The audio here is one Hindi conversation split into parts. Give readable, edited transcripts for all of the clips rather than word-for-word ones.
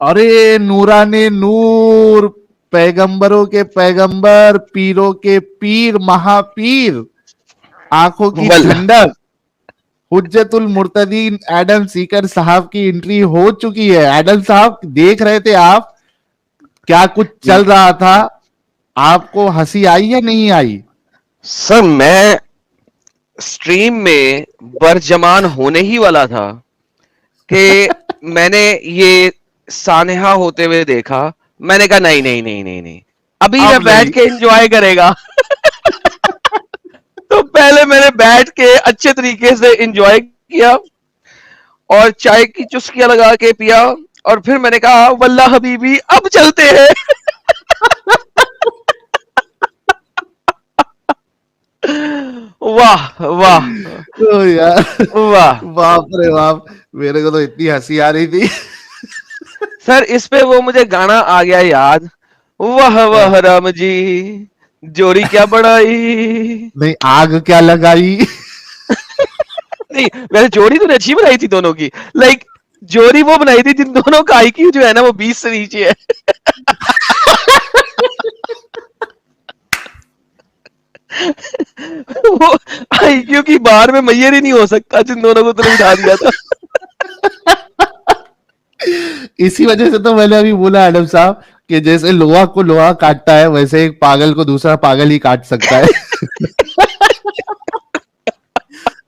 अरे नूराने नूर, पैगंबरों के पैगंबर, पीरों के पीर, महापीर, आंखों की वल्लाह ठंडक, हुज्जतुल मुर्तदीन एडम सीकर साहब की एंट्री हो चुकी है। एडम साहब देख रहे थे आप, क्या कुछ चल रहा था, आपको हंसी आई या नहीं आई? सर मैं स्ट्रीम में बरजमान होने ही वाला था कि मैंने ये सानेहा होते हुए देखा। मैंने कहा नहीं नहीं नहीं नहीं नहीं, अभी मैं अब बैठ नहीं। के एंजॉय करेगा। तो पहले मैंने बैठ के अच्छे तरीके से एंजॉय किया और चाय की चुस्कियां लगा के पिया। और फिर मैंने कहा वल्लाह हबीबी अब चलते हैं। वाह वाह तो यार, वाह। बाप रे बाप, मेरे को तो इतनी हंसी आ रही थी। सर इस पे वो मुझे गाना आ गया याद, वाह वाह राम जी जोड़ी क्या बढ़ाई। नहीं, आग क्या लगाई। नहीं वैसे जोड़ी तो अच्छी बनाई थी दोनों की, लाइक जोड़ी वो बनाई थी जिन दोनों का आईक्यू जो है ना वो 20 से नीचे है। वो आईक्यू की बार में मैयर ही नहीं हो सकता जिन दोनों को तुमने बिठा दिया था। इसी वजह से तो मैंने अभी बोला एडम साहब कि जैसे लोहा को लोहा काटता है, वैसे एक पागल को दूसरा पागल ही काट सकता है।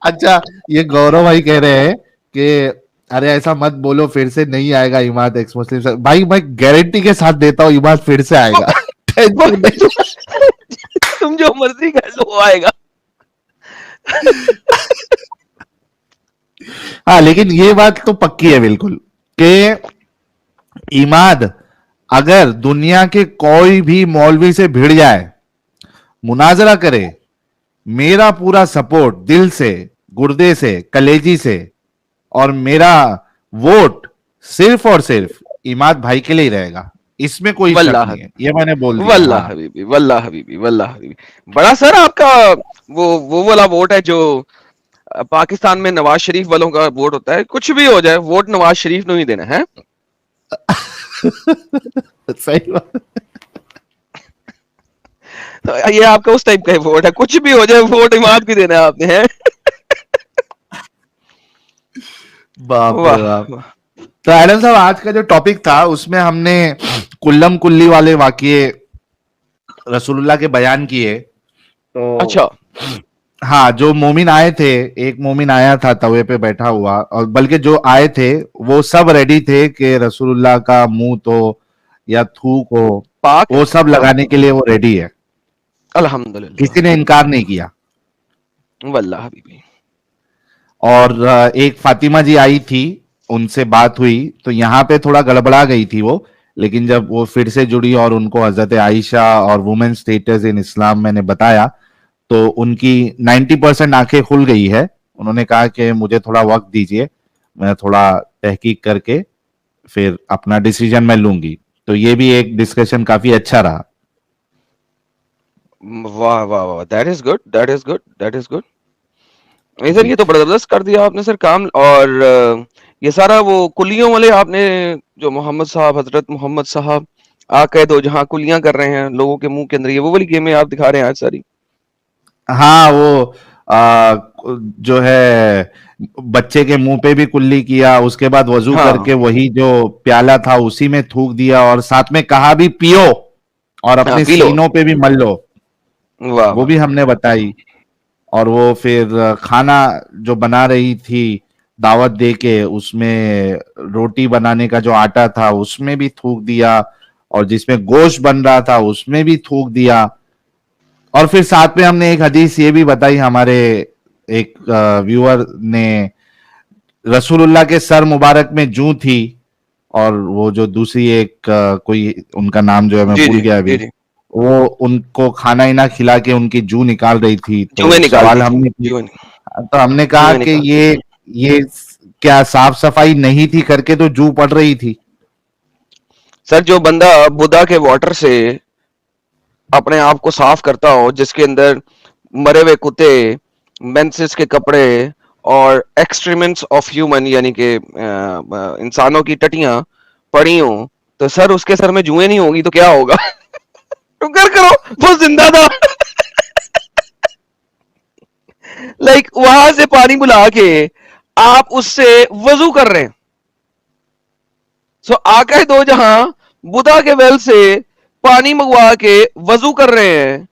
अच्छा, ये गौरव भाई कह रहे हैं कि अरे ऐसा मत बोलो, फिर से नहीं आएगा इमाद एक्स मुस्लिम सर। भाई मैं गारंटी के साथ देता हूँ इमाद फिर से आएगा। टेंशन नहीं। तुम जो मर्जी कर लो वो आएगा। हाँ, लेकिन ये बात तो पक्की है बिल्कुल कि इमाद अगर दुनिया के कोई भी मौलवी से भिड़ जाए, मुनाजरा करे, मेरा पूरा सपोर्ट दिल से, गुर्दे से, कलेजी से, और मेरा वोट सिर्फ और सिर्फ इमाद भाई के लिए ही रहेगा। इसमें कोई शक वल्लाह नहीं है, ये मैंने बोल दिया। वल्लाह हाँ, हबीबी वल्लाह हबीबी वल्लाह हबीबी। बड़ा सर आपका वो वाला वोट है जो पाकिस्तान में नवाज शरीफ वालों का वोट होता है, कुछ भी हो जाए वोट नवाज शरीफ को ही देना है। सही बात। तो ये आपका उस टाइप का ही वोट है, कुछ भी हो जाए वोट इमाद को देना है आपने है। बाप रे वाह बाप। वाह। तो एडम साहब, आज का जो टॉपिक था उसमें हमने कुल्लम कुल्ली वाले वाकये रसूलुल्लाह के बयान किए। तो अच्छा हाँ, जो मोमिन आए थे, एक मोमिन आया था तवे पे बैठा हुआ, और बल्कि जो आए थे वो सब रेडी थे कि रसूलुल्लाह का मुंह तो या थूक हो, पाक है। वो सब हाँ लगाने के लिए वो रेडी है। अल्हम्दुलिल्लाह किसी ने इनकार नहीं किया। वल्लाह हबीबी। और एक फातिमा जी आई थी, उनसे बात हुई तो यहाँ पे थोड़ा गड़बड़ा गई थी वो, लेकिन जब वो फिर से जुड़ी और उनको हजरत आयशा और वुमेन स्टेटस इन इस्लाम मैंने बताया, तो उनकी 90% आंखें खुल गई है। उन्होंने कहा कि मुझे थोड़ा वक्त दीजिए, मैं थोड़ा तहकीक करके फिर अपना डिसीजन मैं लूंगी। तो ये भी एक डिस्कशन काफी अच्छा रहा। वाह वाह वाह, that is good that is good that is good. नहीं सर जी। ये तो बड़ा जबरदस्त कर दिया आपने सर काम। और ये सारा वो कुलियों वाले आपने जो मोहम्मद साहब हजरत मोहम्मद साहब आके दो जहां कुलियां कर रहे हैं लोगों के मुंह के अंदर, ये वो वाली गेमें आप दिखा रहे हैं आज सारी। हाँ, वो जो है बच्चे के मुंह पे भी कुल्ली किया, उसके बाद वजू हाँ करके वही जो प्याला था उसी में थूक दिया, और साथ में कहा भी पियो और हाँ अपने पी लो। सीनों पे भी मल लो, वाह वो वाह भी हमने बताई। और वो फिर खाना जो बना रही थी दावत दे के, उसमें रोटी बनाने का जो आटा था उसमें भी थूक दिया, और जिसमें गोश्त बन रहा था उसमें भी थूक दिया। और फिर साथ में हमने एक हदीस ये भी बताई, हमारे एक व्यूअर ने, रसूलुल्लाह के सर मुबारक में जूं थी, और वो जो दूसरी एक कोई उनका नाम जो है मैं जी भूल जी गया जी अभी, जी। वो उनको खाना ही ना खिला के उनकी जूं निकाल रही थी। जुए तो निकाल सवाल दी थी, हमने की, जुए तो हमने कहा जुए कि निकाल दी। ये क्या साफ सफाई नहीं थी करके तो जू पड़ रही थी। सर जो बंदा बुद्धा के वाटर से अपने आप को साफ करता हो, जिसके अंदर मरे हुए कुत्ते, मेंसेस के कपड़े और एक्सट्रीमेंट्स ऑफ ह्यूमन यानी कि इंसानों की टटियां पड़ी हो, तो सर उसके सर में जुएं नहीं होगी तो क्या होगा? शुक्र करो वो जिंदा था। लाइक वहां से पानी बुला के आप उससे वजू कर रहे हैं। सो आका दो जहां बुधा के वेल से पानी मंगवा के वजू कर रहे हैं,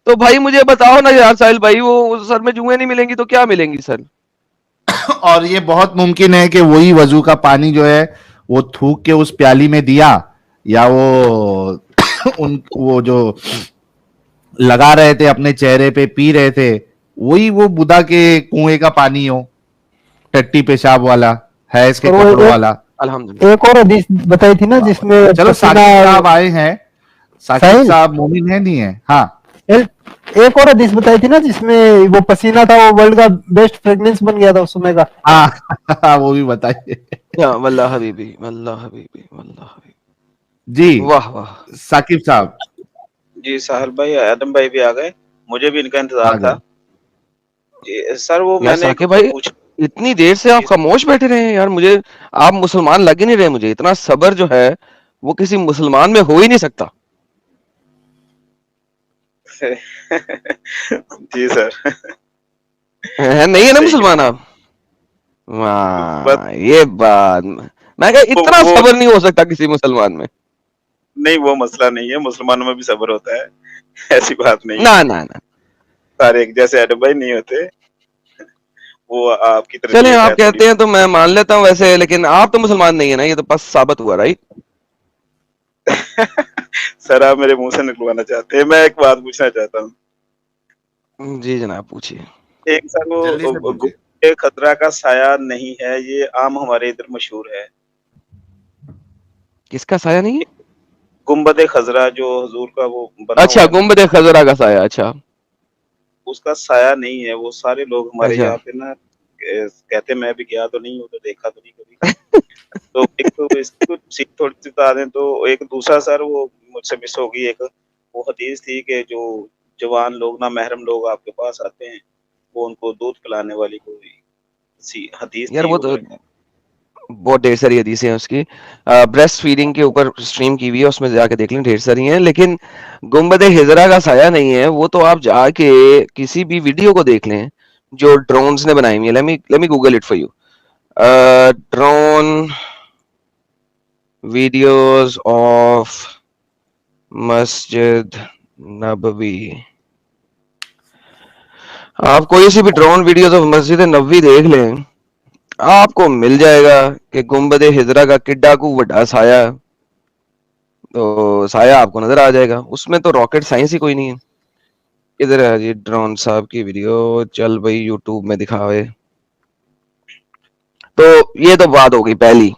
तो भाई मुझे बताओ ना यार साहिल भाई, वो सर में जुएं नहीं मिलेंगी तो क्या मिलेंगी सर? और ये बहुत मुमकिन है कि वही वजू का पानी जो है वो थूक के उस प्याली में दिया, या वो उन वो जो लगा रहे थे अपने चेहरे पे पी रहे थे, वही वो बुधा के कुएं का पानी हो, टट्टी पेशाब वाला है, इसके और वो कपड़ों एक वाला। अल्हम्दुलिल्लाह। एक और हदीस बताई थी ना जिसमें चलो पसीना। साकिब साहब आए हैं, साकिब साहिल, साहब मोमिन है नहीं है? हाँ एक और हदीस बताई थी ना जिसमें वो पसीना था, वो वर्ल्ड का बेस्ट फ्रेग्रेंस बन गया था उस समय का। हाँ वो भी बताइए या वल्लाह हबीबी, वल्लाह हबीबी, वल्लाह हबीबी। जी। वाह वाह। साकिब साहब जी साहिल भाई, आदम भाई भी आ गए। मुझे भी इनका आ इंतजार था। गए। जी सर, वो यार मैंने एक साकिब भाई, पूछ इतनी देर से आप जी खामोश बैठे रहे हैं यार, मुझे आप मुसलमान लग ही नहीं रहे। मुझे इतना सब्र जो है वो किसी मुसलमान में हो ही नहीं सकता। जी सर। है नहीं है ना सही मुसलमान आप? बस वाह, ये बात मैं कहा इतना वो सब्र नहीं हो सकता किसी मुसलमान में। नहीं, वो मसला नहीं है, मुसलमानों में भी सब्र होता है। ऐसी बात नहीं ना है। ना ना। सारे एक जैसे आदम भाई नहीं होते। वो आपकी चले तरबियत आप है थोड़ी। कहते हैं तो मैं मान लेता हूँ वैसे, लेकिन आप तो मुसलमान नहीं है ना, ये तो बस साबित हुआ, राइट? सर आप मेरे मुंह से निकलवाना चाहते हैं। मैं एक बात पूछना चाहता हूँ। जी जनाब, पूछिए। एक सर, जल्दी वो से पूछिए। गुप्ते खतरा का साया नहीं है, ये आम हमारे इधर मशहूर है। किसका साया नहीं है? गुम्बद खजरा जो हुजूर का वो बना अच्छा, हुआ है ना, गुम्बद खजरा का साया। अच्छा उसका साया नहीं है। वो सारे लोग हमारे अच्छा। यहाँ पे ना कहते, मैं भी गया तो नहीं हूँ तो देखा तो नहीं कभी। तो एक तो इसकी सीख थोड़ी सी बता दें। तो एक दूसरा सर, वो मुझसे मिस होगी एक, वो हदीस थी कि जो जवान लोग ना महरम लोग आपके पास आते हैं, वो उनको दूध पिलाने वाली कोई सी हदीस यार थी वो वो तो मेरे को। बहुत ढेर सारी हदीसें हैं उसकी। ब्रेस्ट फीडिंग के ऊपर स्ट्रीम की हुई है, उसमें जाके देख लें, ढेर सारी हैं। लेकिन गुम्बद हिजरा का साया नहीं है, वो तो आप जाके किसी भी वीडियो को देख लें जो ड्रोन्स ने बनाई हुई है। Let me Google it for you. Drone videos of मस्जिद नबवी। आप कोई सी भी ड्रोन वीडियोस ऑफ मस्जिद नबवी देख लें, आपको मिल जाएगा कि गुम्बद हिजरा का किड्डा को बड़ा साया, तो साया आपको नजर आ जाएगा। उसमें तो रॉकेट साइंस ही कोई नहीं है। इधर है जी ड्रोन साहब की वीडियो, चल भाई यूट्यूब में दिखावे। तो ये तो बात हो गई पहली।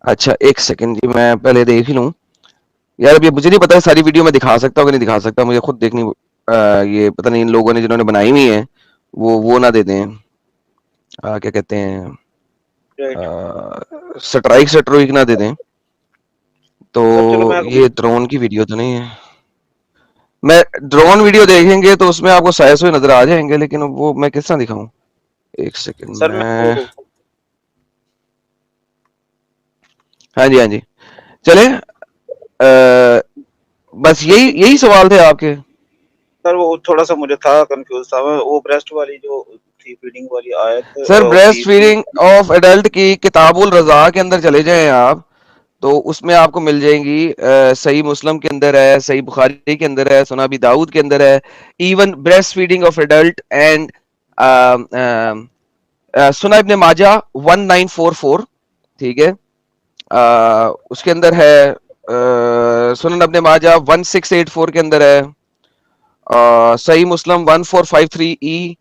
अच्छा एक सेकंड जी, मैं पहले देख लूं। यार अभी मुझे नहीं पता सारी वीडियो में दिखा सकता हूँ कि नहीं दिखा सकता, मुझे खुद देखनी। ये पता नहीं इन लोगों ने जिन्होंने बनाई हुई है वो ना दे दें, क्या कहते हैं, स्ट्राइक स्ट्रोइक ना दे दें। तो सर चलो मैं आपको ये ड्रोन की वीडियो तो नहीं है। मैं ड्रोन वीडियो देखेंगे तो उसमें आपको साया सुई नजर आ जाएंगे, लेकिन वो मैं किस तरह दिखाऊं? एक सेकंड सर मैं में। वो हाँ जी हाँ जी, चले। बस यही यही सवाल थे आपके। सर वो थोड़ा सा मुझे था कंफ्यूज था मैं। वो ब्रेस्ट वाली जो थी फीडिंग वाली आयत सर थी ब्रेस्ट थी फीडिंग ऑफ एडल्ट की किताबुल रजा के अंदर चले जाएं आप, तो उसमें आपको मिल जाएंगी। सही मुस्लिम के अंदर है, सही बुखारी के अंदर है, सुना भी दाऊद के अंदर है। Even breast feeding of adult and सुना इब्ने माजा 1944, ठीक है। उसके अंदर है सुनन इब्ने माजा 1684 के अंदर है। सही मुस्लिम 1453 ई।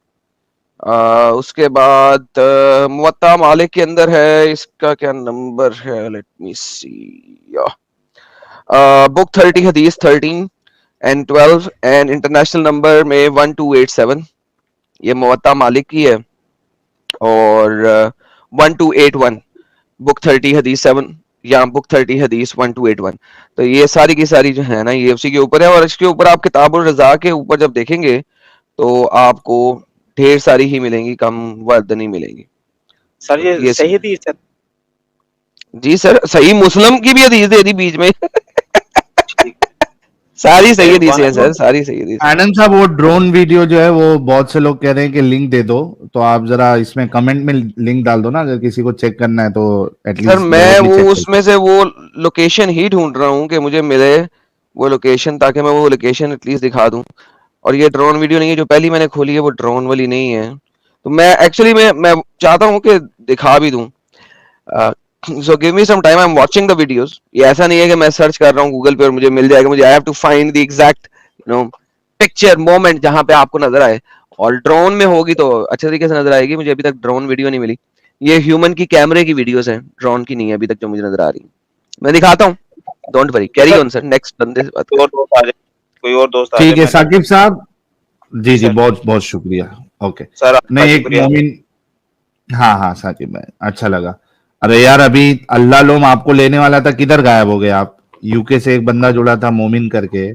उसके बाद मुवत्ता मालिक के अंदर है, इसका क्या नंबर है, लेट मी सी। बुक 30 हदीस 13 एंड 12 एंड इंटरनेशनल नंबर में 1287, ये मुवत्ता मालिक की है। और 1281 बुक 30 हदीस 7, या बुक 30 हदीस 1281। तो ये सारी की सारी जो है ना, ये उसी के ऊपर है। और इसके ऊपर आप किताबुल रजा के ऊपर जब देखेंगे तो आपको ढेर सारी ही मिलेंगी, कम वर्द नहीं मिलेंगी। सर तो ये ये सही सीन है। थी सर। जी सर, सही मुस्लिम की भी हदीस दे दी बीच में। सारी सही हदीसें हैं सर, सारी सही हदीसें। आनंद साहब, वो ड्रोन वीडियो जो है वो बहुत से लोग कह रहे हैं कि लिंक दे दो, तो आप जरा इसमें कमेंट में लिंक डाल दो ना, अगर किसी को चेक करना है तो सर एटलीस्ट मैं डायरेक्टली वो चेक कर। उसमें से वो लोकेशन ही ढूंढ रहा हूँ कि मुझे मिले वो लोकेशन, ताकि मैं वो लोकेशन एटलीस्ट दिखा दूं। और ये ड्रोन वीडियो नहीं है, जो पहली मैंने खोली है वो ड्रोन वाली नहीं है। तो मैं एक्चुअली मैं चाहता हूँ कि दिखा भी दूं। So give me some time, I am watching the videos. ये ऐसा नहीं है कि मैं सर्च कर रहा हूँ गूगल पे और मुझे मिल जाएगा। मुझे I have to find the exact picture moment जहां पे आपको नजर आए। और ड्रोन में होगी तो अच्छे तरीके से नजर आएगी। मुझे अभी तक ड्रोन वीडियो नहीं मिली। ये ह्यूमन की कैमरे की वीडियोस हैं, ड्रोन की नहीं है अभी तक जो मुझे नजर आ रही। मैं दिखाता हूँ, don't worry, carry sir on sir, next बंदे से बात कोई और करें। दोस्त आ जाए, कोई और दोस्त आ जाए, ठीक है मैं साकिब साहब, जी जी जी, सर। बहुत बहुत शुक्रिया। ओके। सर आपका नहीं, एक शुक्रिया। मोमिन, हाँ हाँ साकिब भाई, अच्छा लगा। अरे यार, अभी अल्लाह लोम आपको लेने वाला था, किधर गायब हो गए आप? यूके से एक बंदा जुड़ा था मोमिन करके,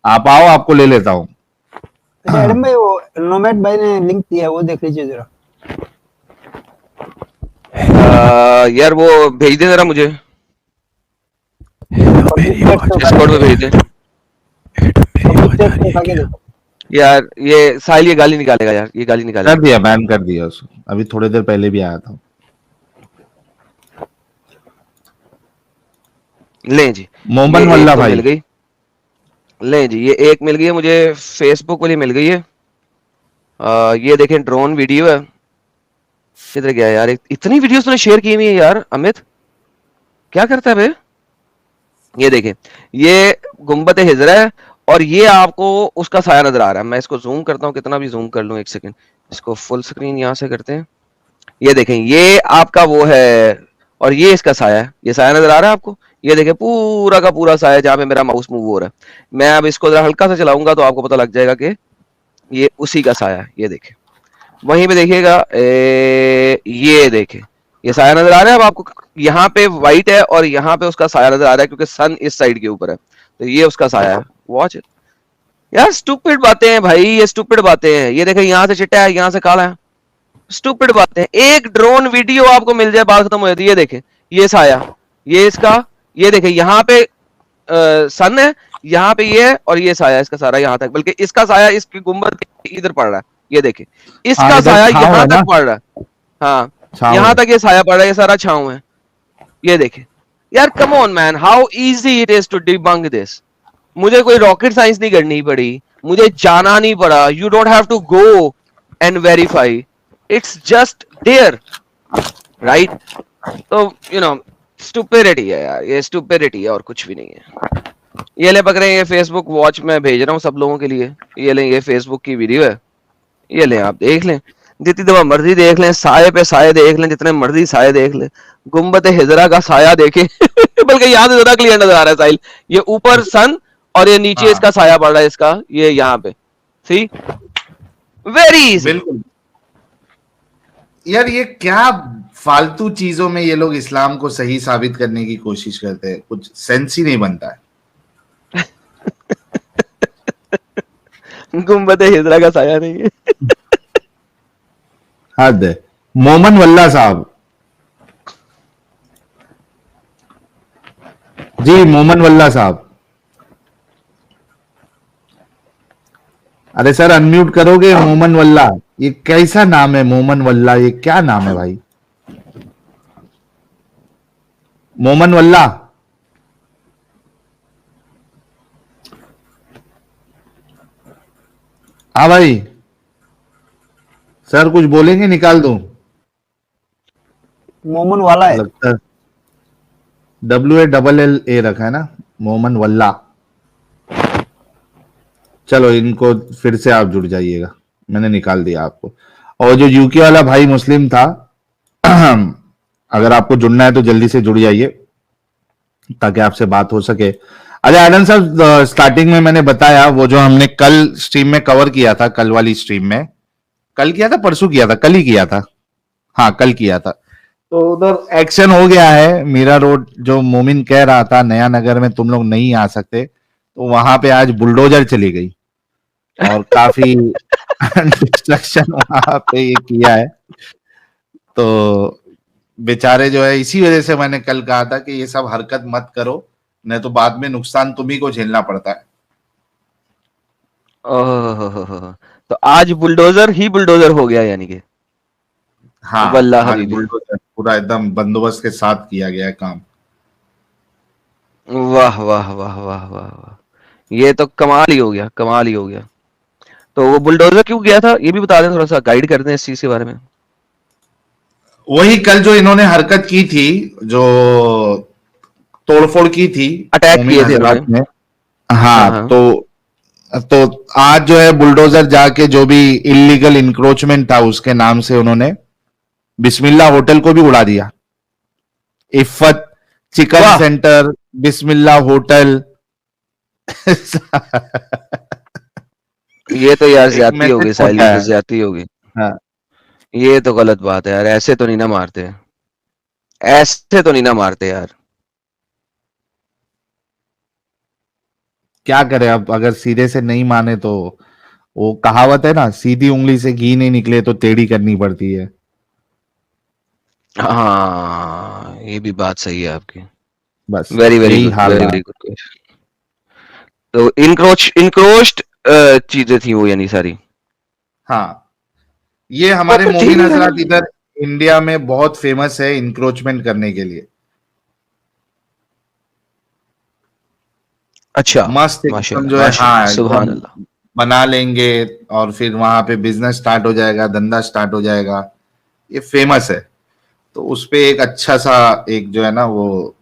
आप आओ, आपको ले लेता हूँ। अच्छा एडम भाई, वो नोमैड भाई ने लिंक दिया है, वो देख लीजिए जरा। यार वो भेज दे जरा मुझे, डिस्कॉर्ड पे भेज दे। चेक उठा के देखो। यार ये साहिल ये गाली निकालेगा यार, ये गाली कर निकालेगा। दिया, बैन कर दिया उसको, अभी थोड़ी देर पहले भी आया था। ले जी, ये मोमन एक वल्ला तो भाई। मिल गई। ले जी, ये एक मिल गई है मुझे, फेसबुक वाली मिल गई है। ये देखें ड्रोन वीडियो है। किधर गया यार, इतनी वीडियोस तूने शेयर की हुई है यार अमित, क्या करता है बे? ये देखें, ये गुम्बद हिजरा है और ये आपको उसका साया नजर आ रहा है। मैं इसको जूम करता हूँ, कितना भी जूम कर लूं, एक सेकंड। इसको फुल स्क्रीन यहाँ से करते हैं। ये देखें, ये आपका वो है और ये इसका साया है। ये साया नजर आ रहा है आपको? ये देखें पूरा का पूरा साया जहां पे मेरा माउस मूव हो रहा है। मैं अब इसको जरा हल्का सा चलाऊंगा तो आपको पता लग जाएगा कि ये उसी का साया है। ये देखें, वहीं पे देखिएगा, ये देखें, ये साया नजर आ रहा है अब आपको? यहाँ पे व्हाइट है और यहाँ पे उसका साया नजर आ रहा है, क्योंकि सन इस साइड के ऊपर है, तो ये उसका साया है। वॉच इट यार, स्टूपिड बातें हैं भाई, ये स्टूपिड बातें हैं। ये देखें, यहाँ से चिट्टा है, यहाँ से काला है। स्टूपिड बातें हैं। एक ड्रोन वीडियो आपको मिल जाए, बात खत्म हो जाती है। ये देखें, ये साया, ये इसका, ये देखें यहाँ पे सन है, यहाँ पे ये है और ये साया इसका सारा यहाँ तक, बल्कि इसका साया इसकी गुम्बद के इधर पड़ रहा है। ये देखें, हाँ, इसका इधर साया छाँव यहाँ है ना, तक पड़ रहा है। हाँ, छाँव यहाँ है। तक ये साया पड़ रहा है, ये सारा छाँव है। ये देखें यार, come on man, how easy it is to debunk this. मुझे कोई रॉकेट साइंस नहीं करनी पड़ी, मुझे जाना नहीं पड़ा। You don't have to go and verify, it's just there, right? तो स्टुपिडिटी है यार, ये स्टुपिडिटी है और कुछ भी नहीं है। ये ले पकड़े, ये फेसबुक वॉच मैं भेज रहा हूँ सब लोगों के लिए। ये ले, ये फेसबुक की वीडियो है, ये ले आप देख लें, जितनी दफा मर्जी देख लें, साये पे साये देख लें, जितने मर्जी साये देख लें। गुम्बद हिजरा का साया देखें। बल्कि यहाँ से ज्यादा क्लियर नजर आ रहा है साहिल, ये ऊपर सन और ये नीचे हाँ, इसका साया पड़ रहा है, इसका ये यहाँ पे। सी, वेरी इजी। बिल्कुल। यार, ये क्या फालतू चीजों में ये लोग इस्लाम को सही साबित करने की कोशिश करते हैं, कुछ सेंस ही नहीं बनता है। गुम्बद हिजरा का साया नहीं है। हद है। मोमन वल्ला साहब, जी मोमन वल्ला साहब, अरे सर अनम्यूट करोगे? मोमन वल्ला, ये कैसा नाम है मोमन वल्ला? ये क्या नाम है भाई? मोमन वल्ला, हाँ भाई, सर कुछ बोलेंगे? निकाल दूं? मोमन वाला है। लगता है WALLA रखा है ना, मोमन वल्ला। चलो, इनको फिर से आप जुड़ जाइएगा, मैंने निकाल दिया आपको। और जो यूके वाला भाई मुस्लिम था, अगर आपको जुड़ना है तो जल्दी से जुड़ जाइए ताकि आपसे बात हो सके। अच्छा आनंद साहब, स्टार्टिंग में मैंने बताया वो जो हमने कल स्ट्रीम में कवर किया था, कल वाली स्ट्रीम में, कल किया था, परसों किया था, कल ही किया था, हाँ कल किया था। तो उधर एक्शन हो गया है। मीरा रोड जो मोमिन कह रहा था नया नगर में तुम लोग नहीं आ सकते, तो वहां पे आज बुलडोजर चली गई और काफी डिस्ट्रक्शन वहां पे ये किया है। तो बेचारे जो है, इसी वजह से मैंने कल कहा था कि ये सब हरकत मत करो, नहीं तो बाद में नुकसान तुम्ही को झेलना पड़ता है। ओह, तो आज बुलडोजर ही बुलडोजर हो गया यानी कि। हाँ, वल्लाह आज हबीबी, बुलडोजर पूरा एकदम बंदोबस्त के साथ किया गया है काम। वाह वाह वाह वाह वाह वाह, ये तो कमाल ही हो गया, कमाल ही हो गया। तो वो बुलडोजर क्यों गया था ये भी बता दें, थोड़ा सा गाइड कर दें इस चीज के बारे में। वही कल जो इन्होंने हरकत की थी, जो तोड़फोड़ की थी अटैक मोमिन किए थे हजरात इन्होंने। ने। हाँ हाँ, हाँ। तो आज जो है बुलडोजर जाके जो भी इलीगल इंक्रोचमेंट था उसके नाम से उन्होंने बिस्मिल्लाह होटल को भी उड़ा दिया। इफ्फत चिकन वाह, सेंटर, बिस्मिल्लाह होटल। ये तो यार एक ज्यादती हो मैसेज गई साहिल, ये पहुंचा तो है। ज्यादती हो गई। हाँ, ये तो गलत बात है यार, ऐसे तो नहीं ना मारते, ऐसे तो नहीं ना मारते यार। क्या करे अब, अगर सीधे से नहीं माने तो वो कहावत है ना, सीधी उंगली से घी नहीं निकले तो टेढ़ी करनी पड़ती है। हाँ, ये भी बात सही है आपकी। बस वेरी वेरी यही गुड, हाल वेरी रहा। Very good. तो इनक्रोच्ड चीजें थी वो यानी सारी। हाँ, ये वो हमारे तो मोमिन ठीक है हजरात यार। इधर इंडिया में बहुत फेमस है इंक्रोचमेंट करने के लिए। अच्छा, मस्त एकदम माशाल्लाह जो है, माशाल्लाह, हाँ सुभान एकदम अल्लाह। बना लेंगे और फिर वहां पे बिजनेस स्टार्ट हो जाएगा, धंधा स्टार्ट हो जाएगा। ये फेमस है। तो उस पे एक अच्छा सा एक जो है ना वो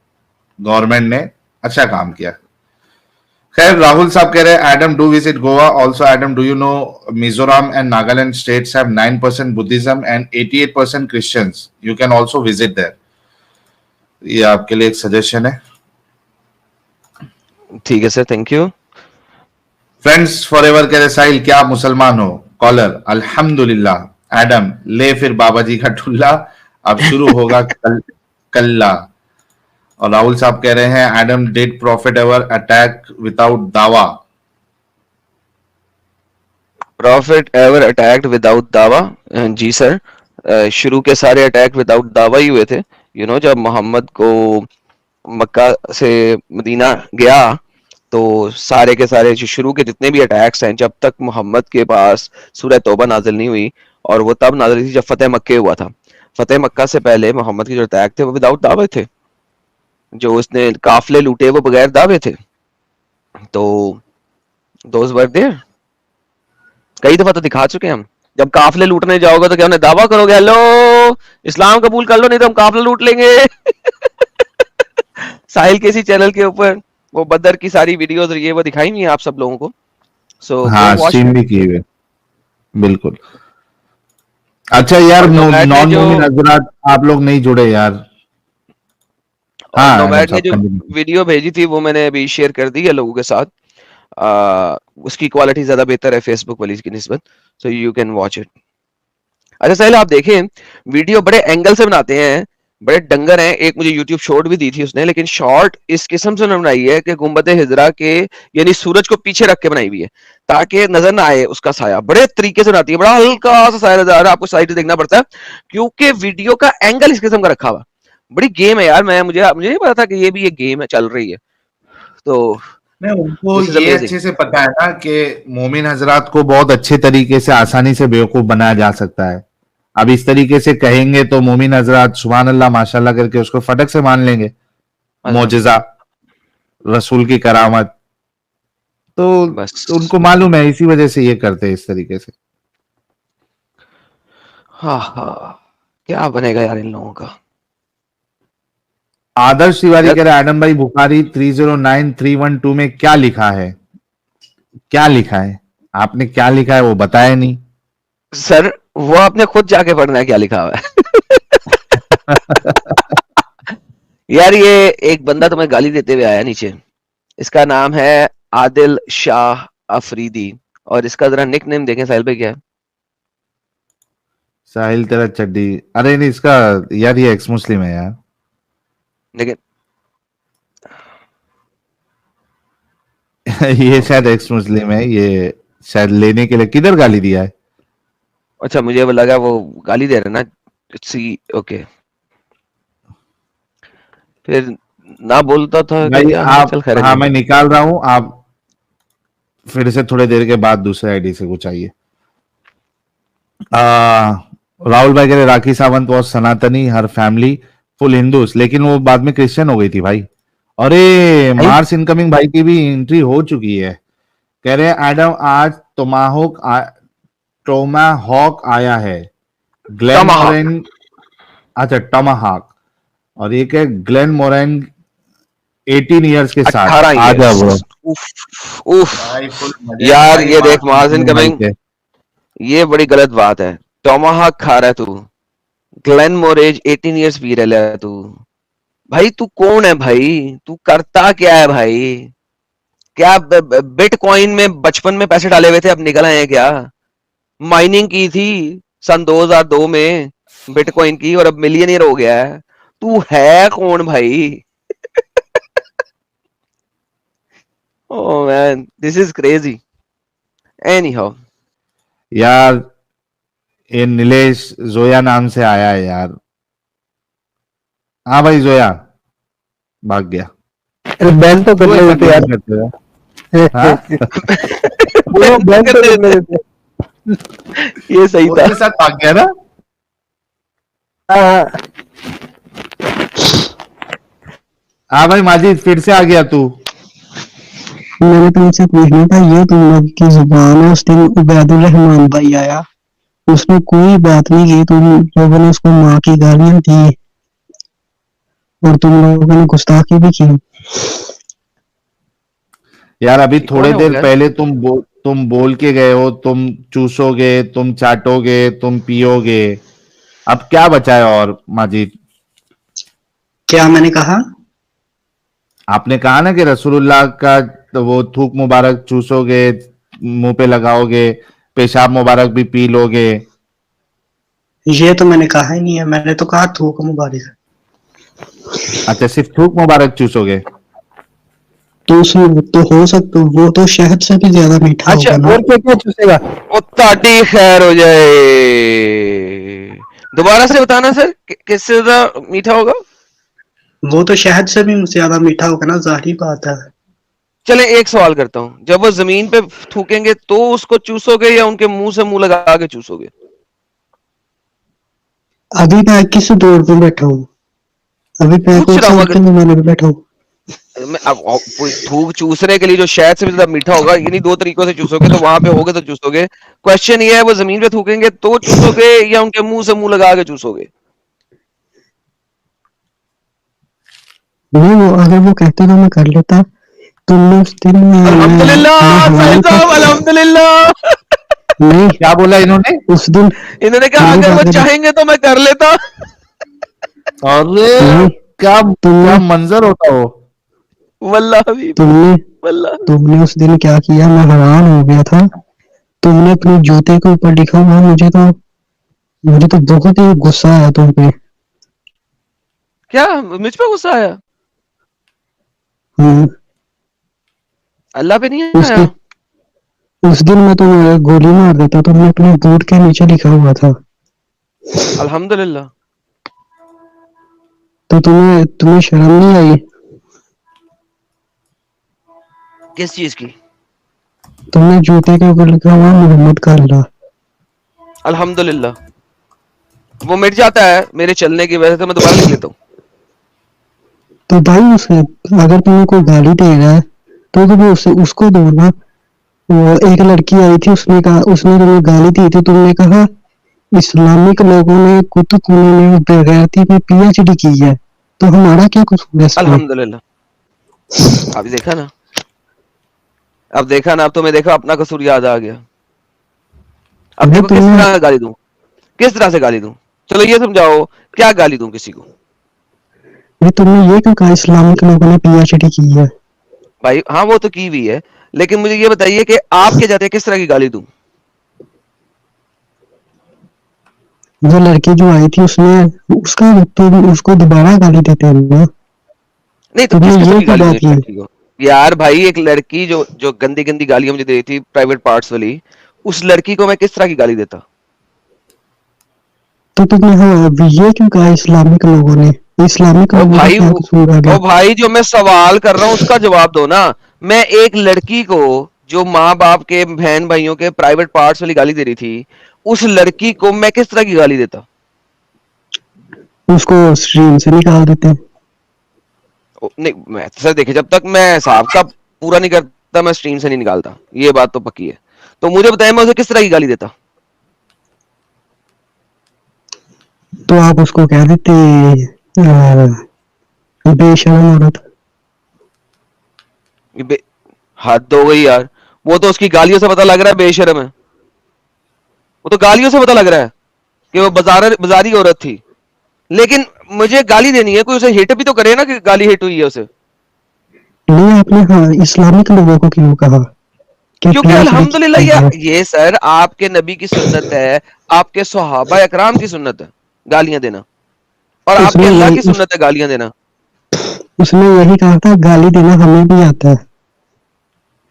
गवर्नमेंट ने अच्छा काम किया। खैर, राहुल साहब कह रहे हैं Adam do visit Goa also. Adam, do you know Mizoram and Nagaland states हैव 9% Buddhism and 88% Christians, you can also visit there. ये आपके लिए एक सजेशन है। ठीक है sir, thank you. Friends forever कह रहे साहिल क्या आप मुसलमान हो? कॉलर अल्हम्दुलिल्लाह। एडम, ले फिर बाबा जी का ठुल्ला, अब शुरू होगा कल्ला। और राहुल साहब कह रहे हैं Adam, did profit ever attack without दावा? प्रॉफिट एवर अटैक्ड विदाउट दावा? जी सर, शुरू के सारे अटैक विदाउट दावा ही हुए थे। जब मोहम्मद को मक्का से मदीना गया, तो सारे के सारे जो शुरू के जितने भी अटैक्स हैं, जब तक मोहम्मद के पास सूरह तौबा नाजिल नहीं हुई, और वो तब नाजिल हुई थी जब फतेह मक्के हुआ था। फतेह मक्का से पहले मोहम्मद के जो अटैक थे वो विदाउट दावे थे। जो उसने काफले लूटे वो बगैर दावे थे। तो दोज वर देयर, कई दफा तो दिखा चुके हैं हम। जब काफले लूटने जाओगे तो क्या उन्हें दावा करोगे, हेलो इस्लाम कबूल कर लो नहीं तो हम काफले लूट लेंगे। साहिल के इसी चैनल के ऊपर वो बदर की सारी वीडियोस और ये वो दिखाई नहीं है आप सब लोगों को। सो गो हाँ, वॉच स्ट्रीम देम। भी किए हुए, बिल्कुल। अच्छा यार, और नोमैड ने नॉन जो मोमिन हजरात आप लोग नहीं जुड़े यार। हाँ एडम नोमैड ने साहब जो कंटिन्यू। वीडियो भेजी थी वो मैंने अभी शेयर कर दी है लोगों के साथ। उसकी क्वालिटी ज्यादा बेहतर है फेसबुक वाली की निस्बत, so you can watch it. अच्छा साहिल, आप देखें वीडियो बड़े एंगल से बनाते हैं, बड़े डंगर हैं। एक मुझे यूट्यूब शॉर्ट भी दी थी उसने, लेकिन शॉर्ट इस किस्म से बनाई है कि गुंबद हिजरा के यानी सूरज को पीछे रख के बनाई हुई है, ताकि नजर ना आए उसका साया। बड़े तरीके से बनाती है, बड़ा हल्का सा साया नजर आ रहा है, आपको साइड से देखना पड़ता है क्योंकि वीडियो का एंगल इस किस्म का रखा हुआ। बड़ी गेम है यार, मैं मुझे मुझे नहीं पता था कि ये भी एक गेम है, चल रही है। तो नहीं, उनको दिस इज ये अमेजिंग। अच्छे से पता है ना कि मोमिन हजरात को बहुत अच्छे तरीके से आसानी से बेवकूफ बनाया जा सकता है। अब इस तरीके से कहेंगे तो मोमिन हजरात सुभान अल्लाह माशाल्लाह करके उसको फटक से मान लेंगे। मोजिजा, अल्हम्दुलिल्लाह। रसूल की करामत। बस, तो उनको मालूम है, इसी वजह से ये करते हैं इस तरीके से। हाँ हाँ, क्या बनेगा यार इन लोगों का। आदर्श तिवारी यार कह रहे एडम भाई, बुखारी 309312 में क्या लिखा है? क्या लिखा है? आपने क्या लिखा है वो बताया नहीं। सर, वो आपने खुद जाके पढ़ना है क्या लिखा हुआ है। यार ये एक बंदा तुम्हें गाली देते हुए आया नीचे, इसका नाम है आदिल शाह अफरीदी, और इसका जरा निक नेम देखें साहिल भाई क्या है। साहिल तेरा चड्डी। अरे नहीं, इसका यार ये एक्स मुस्लिम है यार। लेकिन ये शायद एक्स मुस्लिम है ये। शायद लेने के लिए किधर गाली दिया है? अच्छा, मुझे वो लगा वो गाली दे रहे ना। सी ओके, फिर ना बोलता था कि भाई क्या है, आप, चल खैर हाँ मैं निकाल रहा हूँ, आप फिर से थोड़ी देर के बाद दूसरे आईडी से कुछ आइए। राहुल भाई कह रहे राखी सावंत वॉज सनातनी, हर फैमिली फुल हिंदूस, लेकिन वो बाद में क्रिश्चियन हो गई थी भाई। अरे भाई मार्स इनकमिंग भाई की भी एंट्री हो चुकी है। कह रहे हैं एडम आज टोमाहॉक आया है, ग्लेन टमाहॉक। मोरेन। अच्छा टमाहॉक, और एक है ग्लेन मोरेन 18 इयर्स के साथ। 18 आ जा ईयर्स। ब्रो उफ उफ। भाई, फुल मजे में यार भाई, ये देख मार्स मार्स इनकमिंग भाई इनकमिंग, के। ये बड़ी गलत बात है। टोमाहॉक खा रहा है तू, ग्लेन मोरेज 18 इयर्स पी रहा है तू। भाई तू कौन है भाई, तू करता क्या है भाई? क्या बिटकॉइन में बचपन में पैसे डाले हुए थे, अब निकल आए हैं क्या? माइनिंग की थी सन 2002 में बिटकॉइन की, और अब मिलियनियर हो गया है। तू है कौन भाई? Oh man, this is crazy. Any how, यार ये नीलेश जोया नाम से आया है यार। हाँ भाई जोया भाग गया। अरे बैन तो कर क्यों ले ऐसा देते यार। गेम करते हो? हाँ वो बैन तो कर ले देते। ये सही था। उसके साथ भाग गया ना। हाँ, हाँ भाई माजिद फिर से आ गया तू। मैंने तुमसे पूछना था, ये तुम लोग की जुबान है। उस दिन उबैदुल रहमान भाई आया, उसने कोई बात नहीं की, तुम लोगों ने उसको माँ की गालियां दी और तुम लोगों ने गुस्ताखी भी की। यार अभी कौन थोड़े है देर उबैद? पहले तुम बोल के गए हो, तुम चूसोगे, तुम चाटोगे, तुम पियोगे। अब क्या बचा है और माजिद? क्या मैंने कहा? आपने कहा ना कि रसूलुल्लाह का तो वो थूक मुबारक चूसोगे, मुंह पे लगाओगे, पेशाब मुबारक भी पी लोगे। ये तो मैंने कहा ही नहीं है, मैंने तो कहा थूक मुबारक। अच्छा सिर्फ थूक मुबारक चूसोगे? तो उसमें तो हो सकता, वो तो शहद से भी ज्यादा मीठा अच्छा, होगा ना। और क्या चूसेगा? वो ताटी खैर हो जाए। दोबारा से बताना सर, किससे ज्यादा मीठा होगा? वो तो शहद से भी ज्यादा मीठा होगा ना, जाहिर बात है। चले एक सवाल करता हूँ, जब वो जमीन पे थूकेंगे तो उसको चूसोगे या उनके मुंह से मुंह लगा के चूसोगे? अभी मैं किस दौर पे बैठा हूँ? अभी मैं पूछ कौन रहा से हूँ, के अगर जमाने पे बैठा हूँ? थूक चूसने के लिए जो शहद से भी ज्यादा मीठा होगा, इन्हीं दो तरीकों से चूसोगे, तो वहां पे होगे तो चूसोगे। क्वेश्चन ये है, वो जमीन पे थूकेंगे तो चूसोगे या उनके मुंह से मुंह लगा के चूसोगे? नहीं, वो अगर वो कहते तो मैं कर लेता। तुमने उस दिन अल्हम्दुलिल्लाह साहिब साहब, अल्हम्दुलिल्लाह। नहीं, क्या बोला इन्होंने? उस दिन इन्होंने कहा मेरी अगर वो बात है। चाहेंगे तो मैं कर लेता। अरे नहीं, क्या तुमने मंजर होता हो। वल्लाह भी, तुमने वल्लाह। तुमने उस दिन क्या किया, मैं हैरान हो गया था। तुमने अपने जूते के ऊपर लिखा हुआ, मुझे तो बहुत ही गुस्सा आया तुम पे। क्या मुझ पे गुस्सा आया? हम्म, अल्लाह पे नहीं उस आया। दिन उस दिन मैं तुम्हें गोली मार देता। तुमने अपने बूट के नीचे लिखा हुआ था। अल्हम्दुलिल्लाह। तो तुम्हें शर्म नहीं आई? किस चीज की? तुमने जूते के ऊपर लिखा हुआ मोहम्मद का अल्लाह। अल्हम्दुलिल्लाह। वो मिट जाता है मेरे चलने की वजह से, मैं दोबारा लिख लेता हूँ। तो भाई उसे, अगर तुम्हें कोई गाली दे रहा है तो तुम्हें उसको दो ना। वो एक लड़की आई थी, उसने तुम्हें गाली दी थी। तुमने कहा इस्लामिक लोगों ने कुतुब ने बेगैरती में पीएचडी की है, तो हमारा क्या कसूर है इसमें? अल्हम्दुलिल्लाह। अब देखा ना, अब तुम्हें देखा, अपना कसूर याद आ गया। अब अरे देखो किस तुमने तरह गाली दूं, किस तरह से गाली दूं। चलो ये समझाओ, क्या गाली दूं किसी को? तुमने ये क्यों कहा इस्लामिक लोगों ने पीएचडी की है? भाई हाँ, वो तो की हुई है, लेकिन मुझे ये बताइए कि आपके जाते किस तरह की गाली दूं? वो लड़की जो आई थी, तुम उसको दोबारा गाली देते हो ना? नहीं तो तुमने किस किस्म ये की क्यों गाली दूं बात एक की? लड़की को? यार भाई, एक लड़की जो जो गंदी गंदी गालियां मुझे दे रही थी, प्राइवेट पार्ट्स वाली, उस लड़की को मैं किस तरह की गाली देता? तो तुमने हाँ ये क्यों कहा इस्लामिक लोगों ने? इस्लामिक ओ लोगों का भाई क्या कसूर आ ओ गया? भाई जो मैं सवाल कर रहा हूँ उसका जवाब दो ना। मैं एक लड़की को जो माँ बाप के बहन भाइयों के प्राइवेट पार्ट्स वाली गाली दे रही थी, उस लड़की को मैं किस तरह की गाली देता? उसको स्ट्रीम से निकाल देते हैं। नहीं, मैं सर देखिए, जब तक मैं हिसाब का पूरा नहीं करता मैं स्ट्रीम से नहीं निकालता, ये बात तो पक्की है। तो मुझे बताया मैं उसे किस तरह की गाली देता? तो आप उसको कह देते बेशरम औरत। हद हो गई यार। वो तो उसकी गालियों से पता लग रहा है बेशर्म है। वो तो गालियों से पता लग रहा है कि वो बाजारी औरत थी। लेकिन मुझे गाली देनी है, कोई उसे हिट भी तो करे ना कि गाली हिट हुई है उसे। नहीं, आपने हाँ इस्लामिक लोगों को क्यों कहा कि क्योंकि प्लीज अल्हम्दुलिल्लाह ये सर आपके नबी की सुन्नत है, आपके सहाबा इकराम की सुन्नत है गालियां देना, और आपके उसने अल्लाह यही की सुन्नत है गालियां देना। उसने यही कहा था गाली देना हमें भी आता है।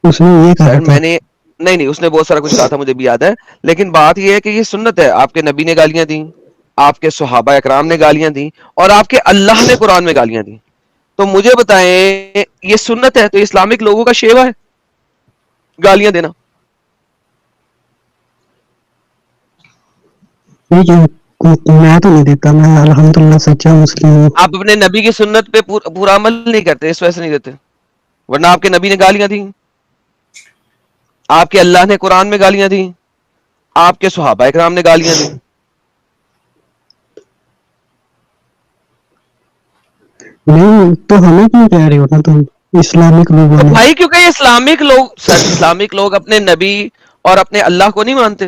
उसने ये कहा सर था। मैंने नहीं उसने बहुत सारा कुछ कहा था, मुझे भी याद है। लेकिन बात ये है कि ये सुन्नत है, आपके नबी ने गालियां दी, आपके सहाबा इकराम ने गालियां दी, और आपके अल्लाह ने कुरान में गालियां दी। तो मुझे बताएं, ये सुन्नत है तो इस्लामिक लोगों का शेवा है गालियां देना? ठीक है, मैं तो नहीं देता, मैं अल्हम्दुलिल्लाह सच्चा मुस्लिम हूँ। आप अपने नबी की सुन्नत पे पूरा अमल नहीं करते, इस वजह से नहीं देते, वरना आपके नबी ने गालियां दी, आपके अल्लाह ने कुरान में गालियां दी, आपके सहाबा इकराम ने गालियां दी। नहीं तो हमें क्यों कह रहे हो ना तुम इस्लामिक लोगों तो ने? भाई क्योंकि इस्लामिक लोग सर, इस्लामिक लोग अपने नबी और अपने अल्लाह को नहीं मानते।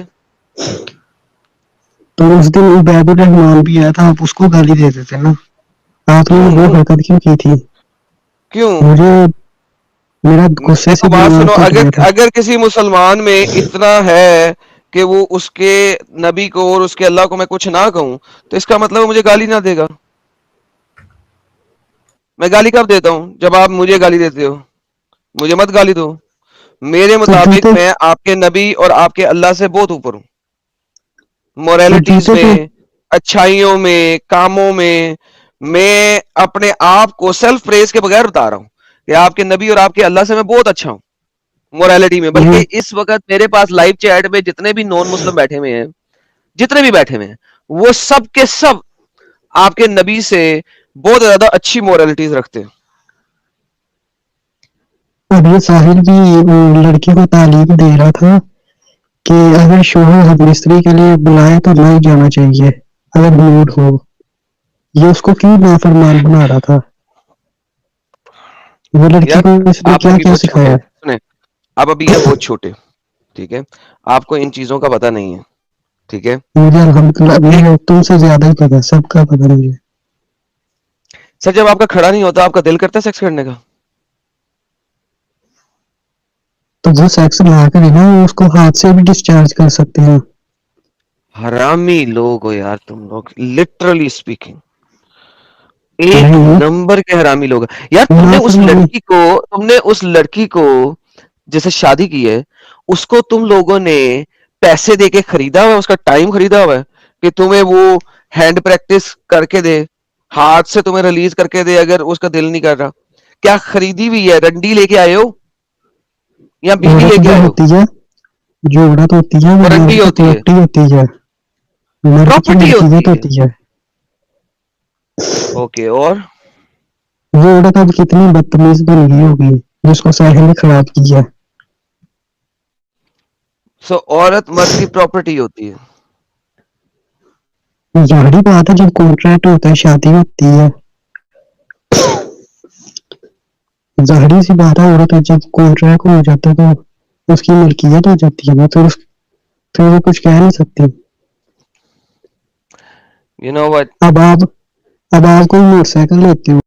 तो उस दिन उबैदुर रहमान भी आया था, आप उसको गाली दे देते ना। आपने वो क्यों हरकत क्यों की थी? क्यों? मुझे मेरा गुस्से देखो से बात दिमाग सुनो, फट अगर गया था। अगर किसी मुसलमान में इतना है कि वो उसके नबी को और उसके अल्लाह को मैं कुछ ना कहूं, तो इसका मतलब वो मुझे गाली ना देगा। मैं गाली कब देता हूं? जब आप मुझे गाली देते हो। मुझे मत गाली दो। मेरे तो मुताबिक जूते मैं आपके नबी और आपके अल्लाह से बहुत ऊपर हूं, तो मोरालिटीज जूते तो में, अच्छाइयों में, कामों में। मैं अपने आप को सेल्फ प्रेज के बगैर बता रहा हूं कि आपके नबी और आपके अल्लाह से मैं बहुत अच्छा हूं मोरालिटी में। बल्कि नहीं, इस वक्त मेरे पास लाइव चैट में जितने भी नॉन मुस्लिम बैठे हुए हैं, जितने भी बैठे हुए हैं, वो सब के सब आपके नबी से बहुत ज्यादा अच्छी मोरालिटीज रखते हैं। अब ये साहिल भी वो लड़की को तालीम दे रहा था कि अगर शोहर हर मिस्त्री के लिए बुलाए तो नहीं जाना चाहिए अगर मूड हो। ये उसको क्यों नाफरमान बना रहा था? वो लड़की यार को इसने आप क्या अभी क्या बहुत छोटे सिखाया? हैं, सुने, आप अभी हैं बहुत छोटे, ठीक है? आपको इन चीजों का पता नहीं है, ठीक है? मुझे अल्हम्दुलिल्लाह एक मुझे तुमसे ज्यादा ही पता है, सबका पता है मुझे। सर, जब आपका खड़ा नहीं होता आपका दिल करता है सेक्स करने का? तो जो सेक्स ना करे ना वो उसको हाथ से भी डिस्चार्ज कर सकते हैं। हरामी लोग हो यार तुम लोग, लिटरली स्पीकिंग एक नहीं, नंबर के हरामी लोग हैं। यार नाफरमानी। तुमने उस लड़की को जैसे शादी की है, उसको तुम लोगों ने पैसे देके खरीदा हुआ है, उसका टाइम खरीदा हुआ है कि तुम्हें वो हैंड प्रैक्टिस करके दे, हाथ से तुम्हें रिलीज करके दे अगर उसका दिल नहीं कर रहा। क्या खरीदी हुई है? रंडी लेके आए हो या बीवी औरत लेके जो आए हो? होती है, जो औरत होती है वो वो रंडी मर्द की होती है, प्रॉपर्टी होती है, मर्द की प्रॉपर्टी मिल्कियत होती है। होती है। ओके, और वो औरत अब कितनी बदतमीज बन गई होगी जिसको साहिल ने खराब किया। सो औरत मर्द की प्रॉपर्टी होती है। यही बात है, जब कॉन्ट्रैक्ट होता है शादी होती है, जाहिर सी बात है औरत जब कॉन्ट्रैक्ट हो जाता है तो उसकी मिल्कियत हो जाती है ना, फिर वो कुछ कह नहीं सकती। You know what? अब आप अब आप कोई मोटरसाइकिल लेते हो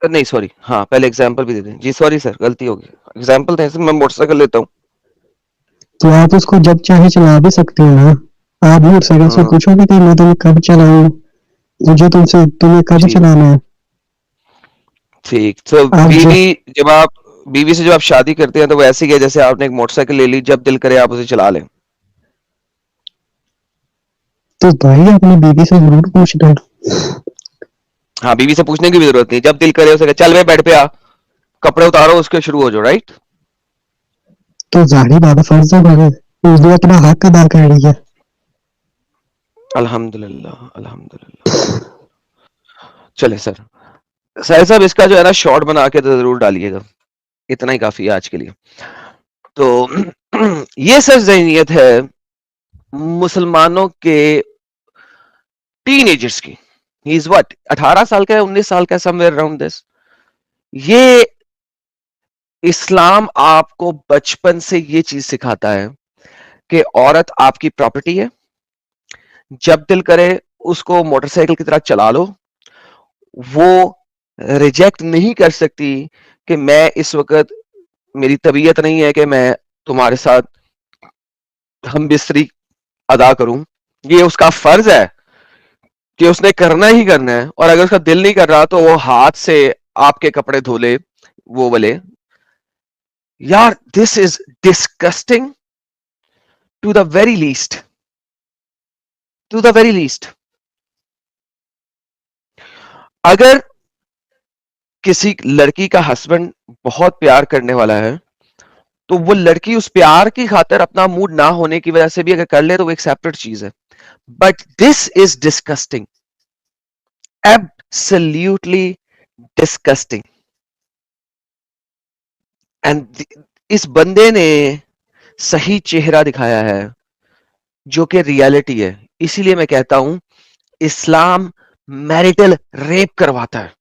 नहीं सॉरी, हाँ पहले एग्जांपल भी दे दें जी। सॉरी सर, गलती हो गई। एग्जांपल दें, मैं मोटरसाइकिल लेता हूँ। तो आप उसको जब चाहे चला भी सकते हो ना। आप मोटरसाइकिल से हाँ, पूछोगे कि मैं तुम्हें कब चलाऊं, मुझे तुम्हें कब ठीक चलाना है? ठीक। तो आप जब बीवी से जब आप शादी करते हैं तो वो ऐसी है जैसे आपने एक मोटरसाइकिल ले ली, जब दिल करे आप उसे चला लें। तो भाई अपनी बीवी से जरूर पूछना। हाँ, बीवी से पूछने की भी जरूरत नहीं, जब दिल करे उसे कहे, चल वे बेड पे आ, कपड़े उतारो, उसके शुरू हो जाओ, राइट? तो जाहिर बात है फर्ज है मेरे, उसने अपना हक अदा कर लिया। अल्हम्दुलिल्लाह, अल्हम्दुलिल्लाह। चले सर, साहिल साहब इसका जो है ना शॉर्ट बना के तो जरूर डालिएगा, इतना ही काफी है आज के लिए। तो ये सर ज़हनियत है मुसलमानों के टीनेजर्स की। ही इज व्हाट 18 साल का है, 19 साल का, समवेयर अराउंड दिस। ये इस्लाम आपको बचपन से ये चीज सिखाता है कि औरत आपकी प्रॉपर्टी है, जब दिल करे उसको मोटरसाइकिल की तरह चला लो, वो रिजेक्ट नहीं कर सकती कि मैं इस वक्त, मेरी तबीयत नहीं है कि मैं तुम्हारे साथ हम बिस्तरी अदा करूं। ये उसका फर्ज है कि उसने करना ही करना है, और अगर उसका दिल नहीं कर रहा तो वो हाथ से आपके कपड़े धो ले, वो वाले। यार this is disgusting to the very least, to the very least. अगर किसी लड़की का हस्बैंड बहुत प्यार करने वाला है, तो वो लड़की उस प्यार की खातिर अपना मूड ना होने की वजह से भी अगर कर ले तो वो एक सेपरेट चीज है। But this is disgusting, absolutely disgusting. And इस बंदे ने सही चेहरा दिखाया है जो कि रियलिटी है। इसीलिए मैं कहता हूं इस्लाम मैरिटल रेप करवाता है,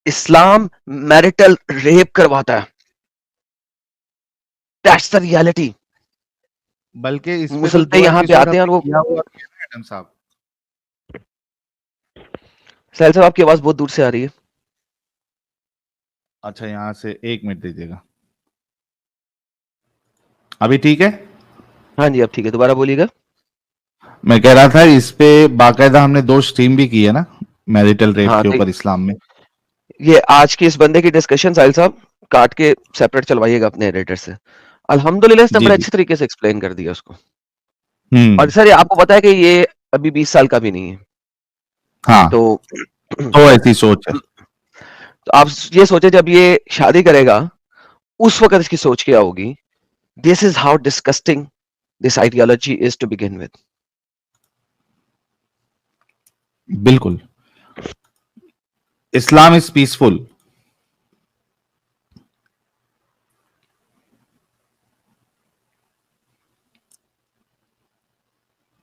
इस्लाम मैरिटल रेप करवाता है। That's the reality. बल्कि इस पे तो मुसलमान 2 यहाँ पे एपिसोड आते हैं और हमने वो, किया हुआ भी है ना एडम साहब। साहिल साहब आपकी आवाज बहुत दूर से आ रही है। अच्छा, यहाँ से 1 मिनट दीजिएगा, अभी ठीक है? हाँ जी अब ठीक है, दोबारा बोलिएगा। मैं कह रहा था इस पे बाकायदा हमने 2 स्ट्रीम भी की है ना, मैरिटल रेप हाँ के तो ऊपर इस्लाम में। ये आज की इस बंदे की डिस्कशन साहिल साहब काट के सेपरेट चलवाइएगा अपने एडिटर से। अल्हम्दुलिल्लाह इसने जी बड़े जी। अच्छे तरीके से एक्सप्लेन कर दिया उसको। और सर हम्म। ये आपको पता है कि ये अभी 20 साल का भी नहीं है। हाँ, तो तो ऐसी सोच है। तो आप ये सोचे जब ये शादी करेगा उस वक्त इसकी सोच क्या होगी। This is how disgusting this ideology is to begin with. बिल्कुल, इस्लाम इज पीसफुल।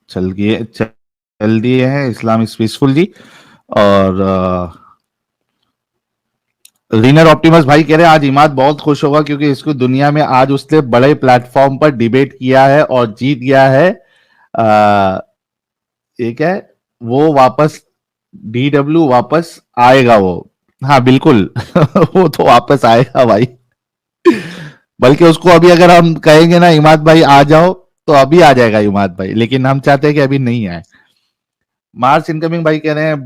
चल दिए हैं, इस्लाम इज पीसफुल जी। और रीनर ऑप्टिमस भाई कह रहे हैं आज इमाद बहुत खुश होगा क्योंकि इसको दुनिया में आज उसने बड़े प्लेटफॉर्म पर डिबेट किया है और जीत गया है। एक है वो वापस, डीडब्ल्यू वापस आएगा वो। हाँ बिल्कुल वो तो वापस आएगा भाई। बल्कि उसको अभी अगर हम कहेंगे ना इमाद भाई आ जाओ तो अभी आ जाएगा इमाद भाई, लेकिन हम चाहते हैं कि अभी नहीं आए। मार्स इनकमिंग भाई कह रहे हैं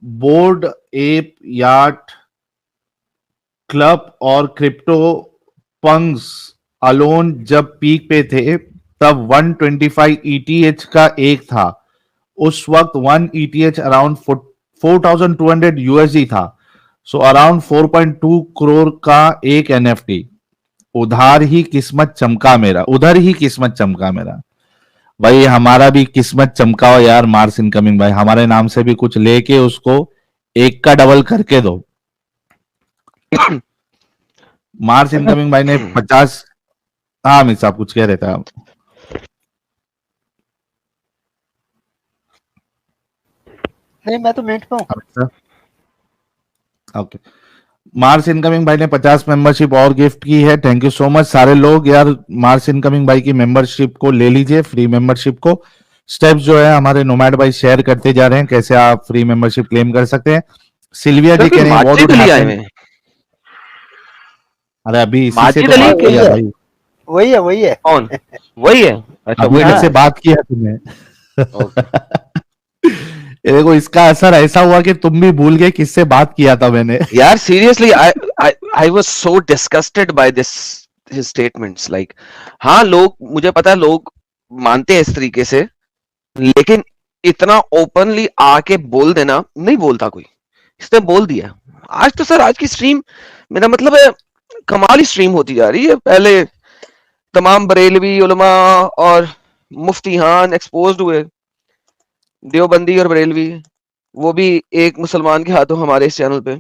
बोर्ड एप याट क्लब और क्रिप्टो पंग्स अलोन जब पीक पे थे तब 125 ETH का एक था। उस वक्त 1 ETH अराउंड 4200 USD था। सो अराउंड 4.2 करोड़ का एक NFT। उधार ही किस्मत चमका मेरा, उधर ही किस्मत चमका मेरा। भाई हमारा भी किस्मत चमकाओ यार मार्स इनकमिंग भाई, हमारे नाम से भी कुछ लेके उसको एक का डबल करके दो। मार्स इनकमिंग भाई ने 50। हाँ अमित साहब कुछ कह रहे थे आप? नहीं, मैं तो म्यूट पे हूँ। ओके। मार्स इनकमिंग भाई ने 50 मेंबरशिप और गिफ्ट की है, थैंक यू सो मच। सारे लोग यार मार्स इनकमिंग भाई की मेंबरशिप को ले लीजिए, फ्री मेंबरशिप को। स्टेप्स जो है हमारे नोमैड भाई शेयर करते जा रहे हैं कैसे आप फ्री मेंबरशिप क्लेम कर सकते हैं। सिल्विया जी कह रहे हैं व्हाट वुड हैपन। अरे अभी इसी से तो बात किया भाई। वही है कौन? वही है? अच्छा अभी वही से बात किया तुमने। ये देखो इसका असर ऐसा हुआ कि तुम भी भूल गए किससे बात किया था मैंने। यार seriously I was so disgusted by this his statements. Like हाँ लोग, मुझे पता है लोग मानते हैं इस तरीके से, लेकिन इतना ओपनली आके बोल देना, नहीं बोलता कोई, इसने बोल दिया। आज तो सर, आज की स्ट्रीम, मेरा मतलब है, कमाल ही स्ट्रीम होती जा रही है। पहले तमाम बरेलवी उलमा और मुफ्तियान एक्सपोज्ड हुए, देवबंदी और बरेलवी, वो भी एक मुसलमान के हाथों हमारे इस चैनल पे।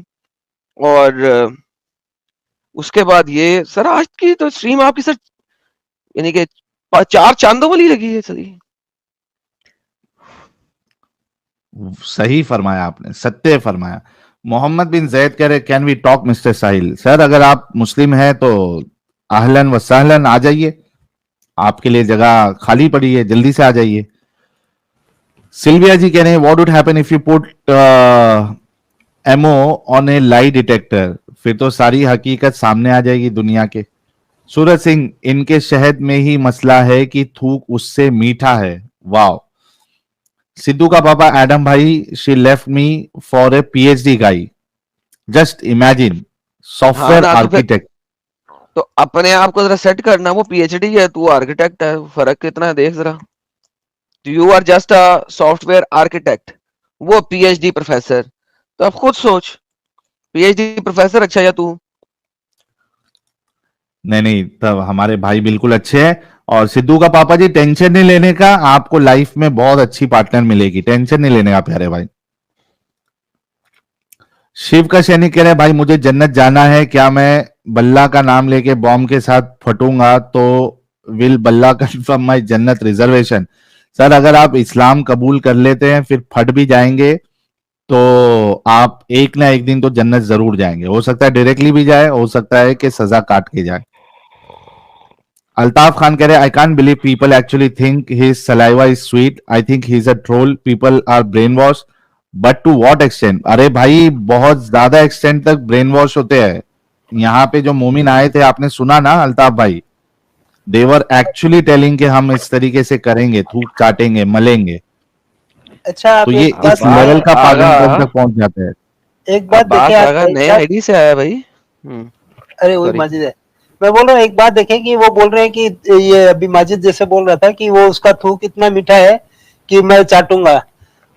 और उसके बाद ये सर, आज की तो स्ट्रीम आपकी सर, यानी कि 4 चांदों वाली लगी है सर। सही फरमाया आपने, सत्य फरमाया। मोहम्मद बिन जैद कह रहे can we talk mister Sahil. Sir अगर आप मुस्लिम हैं तो अहलन व सहलन, आ जाइए, आपके लिए जगह खाली पड़ी है, जल्दी से आ जाइए। सिल्विया जी कह रहे हैं what would happen if you put MO on a lie detector, फिर तो सारी हकीकत सामने आ जाएगी दुनिया के। सूरज सिंह, इनके शहद में ही मसला है कि थूक उससे मीठा है। वाह। सिद्धू का पापा एडम भाई, she left me for a PhD गाई, जस्ट इमेजिन, सॉफ्टवेयर हाँ ना, तो फिर आर्किटेक्ट। तो अपने आप को जरा सेट करना, वो पीएचडी है, तू आर्किटेक्ट है, फर्क कितना है देख जरा। You are just a software architect, वो पीएचडी प्रोफेसर। तो अब खुद सोच, पीएचडी प्रोफेसर अच्छा या तू? नहीं नहीं, तब हमारे भाई बिल्कुल अच्छे हैं। और सिद्धू का पापा जी, टेंशन नहीं लेने का, आपको लाइफ में बहुत अच्छी पार्टनर मिलेगी, टेंशन नहीं लेने का प्यारे भाई। शिव का सैनिक कह रहे हैं भाई मुझे जन्नत जाना है, क्या मैं बल्ला का नाम लेके बॉम्ब के साथ फटूंगा तो विल बल्ला कंफर्म माई जन्नत रिजर्वेशन? सर अगर आप इस्लाम कबूल कर लेते हैं फिर फट भी जाएंगे तो आप एक ना एक दिन तो जन्नत जरूर जाएंगे। हो सकता है डायरेक्टली भी जाए, हो सकता है कि सजा काट के जाए। अल्ताफ खान कह रहे I can't believe people actually think his saliva is sweet, I think he is a troll, people are brain wash, but to what extent? अरे भाई बहुत ज्यादा एक्सटेंट तक ब्रेन वॉश होते हैं। यहाँ पे जो मोमिन आए थे आपने सुना ना अल्ताफ भाई, देवर एक्चुअली टेलिंग कि हम इस तरीके से करेंगे, थूक चाटेंगे, मलेंगे। अच्छा आप तो ये एक बात इस लेवल का आगा पागलपन तक पहुंच जाते हैं। एक बात अब्बास देखें आगा आप, नए आईडी से आया भाई। अरे वही सॉरी। माजिद है। मैं बोल रहा हूँ एक बात देखें कि वो बोल रहे हैं कि ये अभी माजिद जैसे बोल रहा था कि वो उसका थूक इतना मीठा है कि मैं चाटूंगा,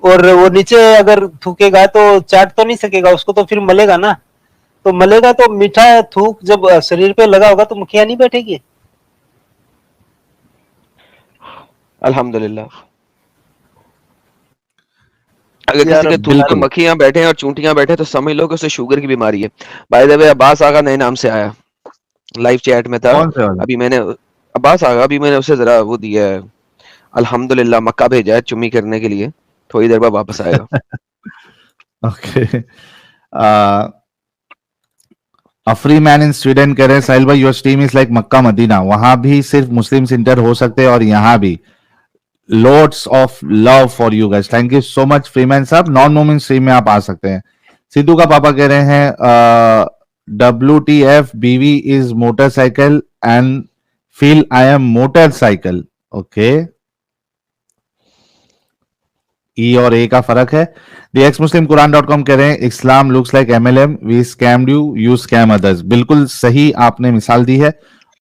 और वो नीचे अगर थूकेगा तो चाट तो नहीं सकेगा, उसको तो फिर मलेगा ना। तो मलेगा तो मीठा थूक जब शरीर पे लगा होगा तो मक्खियां नहीं बैठेगी। अल्हम्दुलिल्लाह। अगर किसी यार के थूक पे बिल्कुल। मक्खियां बैठे और चूंटियां बैठे तो समझ लो कि उसे शुगर की बीमारी है। बाय द वे, अब्बास आगा नए नाम से आया, लाइव चैट में था। कौन से वाला? अभी मैंने अब्बास आगा, अभी मैंने उसे जरा वो दिया है, अल्हम्दुलिल्लाह मक्का भेजा है चुम्मी करने के लिए, थोड़ी देर बाद वापस आएगा। ओके। अफरी मैन इन स्वीडन कह रहे हैं साहिल भाई your stream is like Mecca Medina, वहां भी सिर्फ मुस्लिम सेंटर हो सकते हैं और यहाँ भी। Loads of love for you guys, thank you so much. Freeman साहब नॉन मोमिन स्ट्रीम में आप आ सकते हैं। सिद्धू का पापा कह रहे हैं WTF बीवी is motorcycle and feel I am motorcycle. Okay, E और ए का फर्क है। द एक्स मुस्लिम कुरान.com कह रहे हैं Islam looks like MLM, we scammed you, you scam others. बिल्कुल सही आपने मिसाल दी है।